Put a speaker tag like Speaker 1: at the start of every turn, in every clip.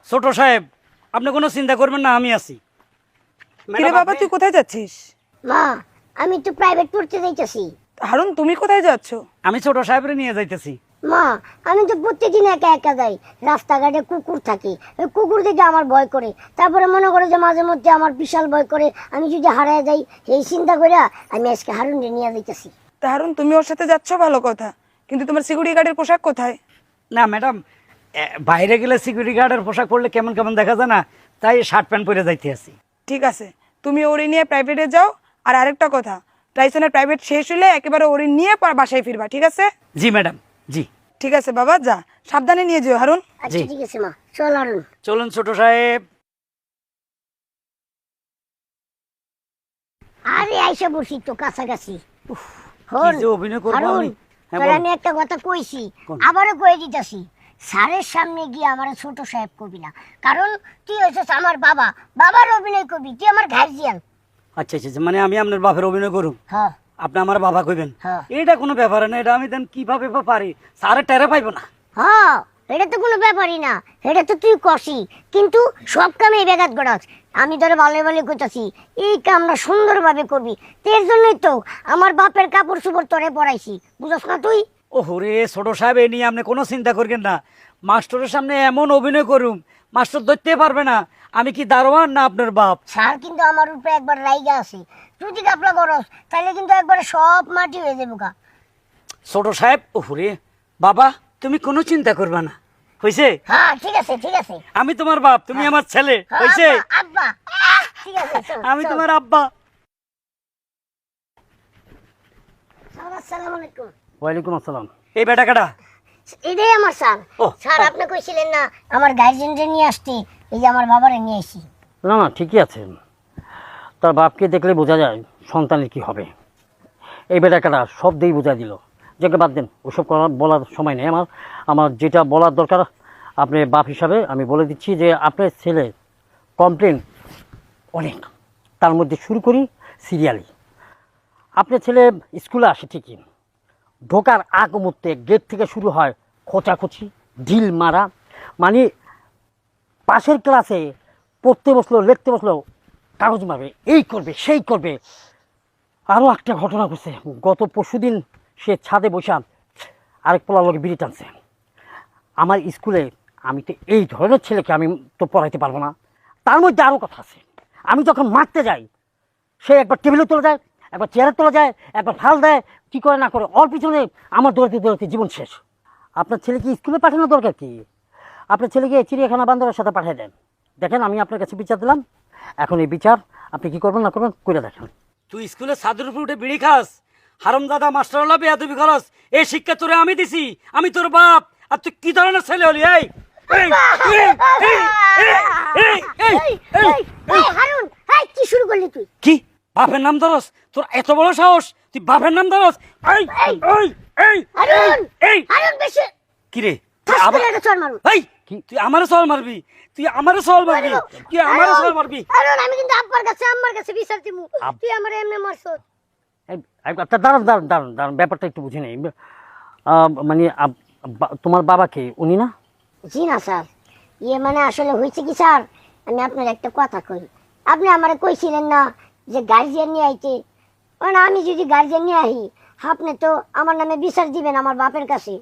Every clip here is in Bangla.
Speaker 1: ছোট সাহেব আপনি কোনো চিন্তা করবেন না, আমি আছি।
Speaker 2: কিরে বাবা, তুই কোথায় যাচ্ছিস?
Speaker 3: মা আমি তো প্রাইভেট পড়তে যাইতেছি।
Speaker 2: হারুন, তুমি কোথায় যাচ্ছ?
Speaker 1: আমি ছোট সাহেবরে নিয়ে যাইতেছি।
Speaker 3: মা আমি তো প্রত্যেকদিন একা একা যাই, রাস্তাঘাটে কুকুর থাকে, ওই কুকুর দেখে আমার ভয় করে। তারপরে মনে করে যে মাঝে মধ্যে আমার বিশাল ভয় করে, আমি যদি হারায় যাই এই চিন্তা করে আমি আজকে হারুনরে নিয়ে যাইতেছি।
Speaker 2: তা হারুন, তুমি ওর সাথে যাচ্ছ ভালো কথা, কিন্তু তোমার সিকিউরিটি গার্ডের পোশাক কোথায়?
Speaker 1: না ম্যাডাম, বাইরে গেলে সিকিউরিটি গার্ডের পোশাক পরলে কেমন কেমন দেখা যায় না, তাই শার্ট প্যান্ট পরে যাইতে আছি।
Speaker 2: ঠিক আছে, তুমি ওরে নিয়ে প্রাইভেটে যাও। আর আরেকটা কথা, টাইসনের প্রাইভেট শেষ হলে একেবারে ওরে নিয়ে বাসায় ফিরবা, ঠিক আছে?
Speaker 1: জি ম্যাডাম, জি।
Speaker 2: ঠিক আছে বাবা, যা, সাবধানে নিয়ে যেও হারুন।
Speaker 3: আচ্ছা ঠিক আছে মা, চল হারুন।
Speaker 1: চলুন ছোট সাহেব।
Speaker 3: আরে আইসা বসি তো কাছাকাছি।
Speaker 1: কি যে অভিনয় করবো আমি। হ্যাঁ,
Speaker 3: তোর
Speaker 1: বল।
Speaker 3: আমি একটা কথা কইছি,
Speaker 1: কোন?
Speaker 3: আবারও কয়ে দিতেছি, স্যারের সামনে গিয়ে আমার ছোট সাহেব কবি না, কারণ তুই হয়েছিস আমার বাবা, বাবার অভিনয় কবি, তুই আমার গার্জিয়ান।
Speaker 1: আচ্ছা আচ্ছা, মানে আমি আপনার বাপের অভিনয় করুন,
Speaker 3: হ্যাঁ
Speaker 1: আপনি আমার বাবা কইবেন?
Speaker 3: হ্যাঁ।
Speaker 1: এটা কোনো ব্যাপার না, এটা আমি দেন কিভাবে পারি, স্যারের টেরে পাইব না।
Speaker 3: হ্যাঁ, এটা তো কোনো ব্যাপারই না, এটা তো তুই কষি, কিন্তু সব কামে ব্যাঘাত ঘটাস। আমি তোরে ভালো ভালো কইতাছি, এই কামটা সুন্দরভাবে করবি, এর জন্যই তো আমার বাপের কাপড় চোপড় তোরে পরাইছি, বুঝছ না তুই?
Speaker 1: ও রে ছোট সাহেব, এ নিয়ে আপনি কোনো চিন্তা করবেন না। মাস্টারের সামনে এমন অভিনয় করুম, মাস্টার ধরতে পারবে না আমি কি দারোয়ান না আপনার বাপ।
Speaker 3: স্যার কিন্তু আমার উপরে একবার রাইগা আছে, তুই যদি কাপড়া করস তাহলে কিন্তু একবারে সব মাটি হয়ে যাবো গা।
Speaker 1: ছোট সাহেব, ও রে বাবা, তুমি কোনো চিন্তা করবে না, হইছে?
Speaker 3: হ্যাঁ ঠিক আছে ঠিক আছে।
Speaker 1: আমি তোমার বাপ, তুমি আমার ছেলে,
Speaker 3: হ্যাঁ,
Speaker 1: হইছে?
Speaker 3: আব্বা, আব্বা ঠিক আছে চল,
Speaker 1: আমি
Speaker 3: চল।
Speaker 1: তোমার আব্বা।
Speaker 3: স্যার, আসসালামু আলাইকুম।
Speaker 1: ওয়ালাইকুম আসসালাম। এই বেটা কাটা?
Speaker 3: এটাই আমার স্যার।
Speaker 1: ও,
Speaker 3: স্যার আপনি কইছিলেন না আমার গার্জিয়ানদের নিয়ে আসতে, এই যে আমার বাবারে নিয়ে আসি।
Speaker 4: না না, ঠিকই আছে। তার বাপকে দেখলে বোঝা যায় সন্তানের কি হবে। এই বেটাকাটা সব দিয়েই বোঝা দিল। যাকে বাদ দেন, ওসব বলার সময় নেই আমার। আমার যেটা বলার দরকার, আপনি বাপ হিসাবে আমি বলে দিচ্ছি যে আপনার ছেলে কমপ্লেন অনেক। তার মধ্যে শুরু করি সিরিয়ালি। আপনার ছেলে স্কুলে আসে ঠিকই, ঢোকার আগ মুহূর্তে গেট থেকে শুরু হয় খোঁচাখুচি, ঢিল মারা, মানে পাশের ক্লাসে পড়তে বসলো, লিখতে বসলো, কাগজ মারবে, এই করবে সেই করবে। আরও একটা ঘটনা ঘটছে, গত পরশুদিন সে ছাদে বসা আরেক পোলার লোক বিড়ি টানছে আমার স্কুলে। আমি তো এই ধরনের ছেলেকে আমি তো পড়াইতে পারবো না। তার মধ্যে আরও কথা আছে, আমি যখন মারতে যাই সে একবার টেবিলে চলে যায়, একবার চেয়ারে চলে যায়, একবার ফাল দেয়, কী করে না করে ওর পিছনে আমার দৌড়াতে দৌড়াতে জীবন শেষ। আপনার ছেলেকে স্কুলে পাঠানোর দরকার কি? আপনার ছেলেকে চিড়িয়াখানা বান্দরের সাথে পাঠিয়ে দেন। দেখেন, আমি আপনার কাছে বিচার দিলাম, এখন এই বিচার আপনি কি করবেন না করবেন করে দেখেন।
Speaker 1: তুই স্কুলে ছাদের উপর উঠে বিড়ি খাস, হারামজাদা মাস্টার হলো বেয়াদবি করস, এই শিক্ষা তোরে আমি দিছি, আমি তোর বাপ। আর তুই কি ধরনের ছেলে হলি? এই এই, এই, এই, এই, এই, এই,
Speaker 3: এই হারুন, এই কি শুরু করলি তুই?
Speaker 1: কি বাপের নাম ধরস? তোর এত বড় সাহস, তুই বাপের নাম ধরস? এই এই এই
Speaker 3: হারুন,
Speaker 1: এই,
Speaker 3: হারুন বেশি
Speaker 1: কি রে
Speaker 3: ফাঁস
Speaker 1: আবার?
Speaker 3: করে একটা চড় মারুন।
Speaker 1: এই তুই আমারে সওয়াল মারবি? তুই আমারে সওয়াল মারবি? তুই আমারে সওয়াল মারবি?
Speaker 3: হারুন, আমি কিন্তু আব্বার কাছে আম্মার কাছে বিচার দিমু, তুই আমার এমনি মারছস।
Speaker 4: একটা দাঁড়ান দাঁড়ান দাঁড়ান দাঁড়ান, ব্যাপারটা একটু বুঝে নেই। মানে তোমার বাবাকে উনি না?
Speaker 3: জি না স্যার, ইয়ে মানে আসলে হয়েছে কি স্যার, আমি আপনার একটা কথা কই। আপনি আমারে কইছিলেন না যে গার্জিয়ান নিয়ে আইতে, মানে আমি যদি গার্জিয়ান নিয়ে আহি, আপনি তো আমার নামে বিচার দিবেন আমার বাপের কাছে।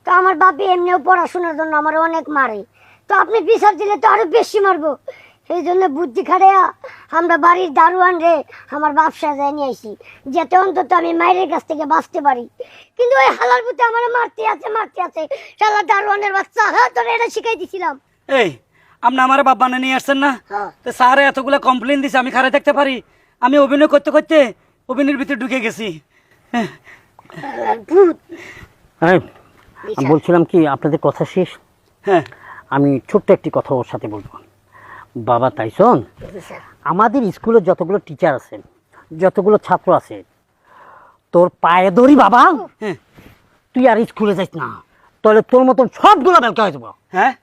Speaker 3: তো আমার বাপে এমনিও পড়াশোনার জন্য আমার অনেক মারে, তো আপনি বিচার দিলে তো আরো বেশি মারবো। সেই জন্য বুদ্ধি খাড়াইয়া আমরা বাড়ির দারোয়ান রে আমার বাপ সাজায় নিয়ে আইছি, যাতে অন্তত আমি মায়ের কাছ থেকে বাঁচতে পারি। কিন্তু ওই হালার পুতে আমার মারতে আছে শালা দারোয়ানের বাচ্চা। হ্যাঁ, তোর এটা শিখাই দিছিলাম।
Speaker 1: এই আপনি আমার বাপ বানিয়ে নিয়ে আসছেন না?
Speaker 3: হ্যাঁ।
Speaker 1: তো স্যার এতগুলো কমপ্লেন দিছে, আমি খারে দেখতে পারি? আমি অভিনয় করতে করতে অভিনয়ের ভিতরে ঢুকে গেছি।
Speaker 3: ভূত।
Speaker 4: হ্যাঁ, আমি বলছিলাম কি, আপনাদের কথা শেষ?
Speaker 1: হ্যাঁ,
Speaker 4: আমি ছোট্ট একটি কথা ওর সাথে বলবো। বাবা তাইসন, আমাদের স্কুলে যতগুলো টিচার আছে, যতগুলো ছাত্র আছে, তোর পায়ে ধরি বাবা,
Speaker 1: হ্যাঁ,
Speaker 4: তুই আর স্কুলে যাইস না, তাহলে তোর মতন সবগুলো বেলকা হয়ে যাবো।
Speaker 1: হ্যাঁ,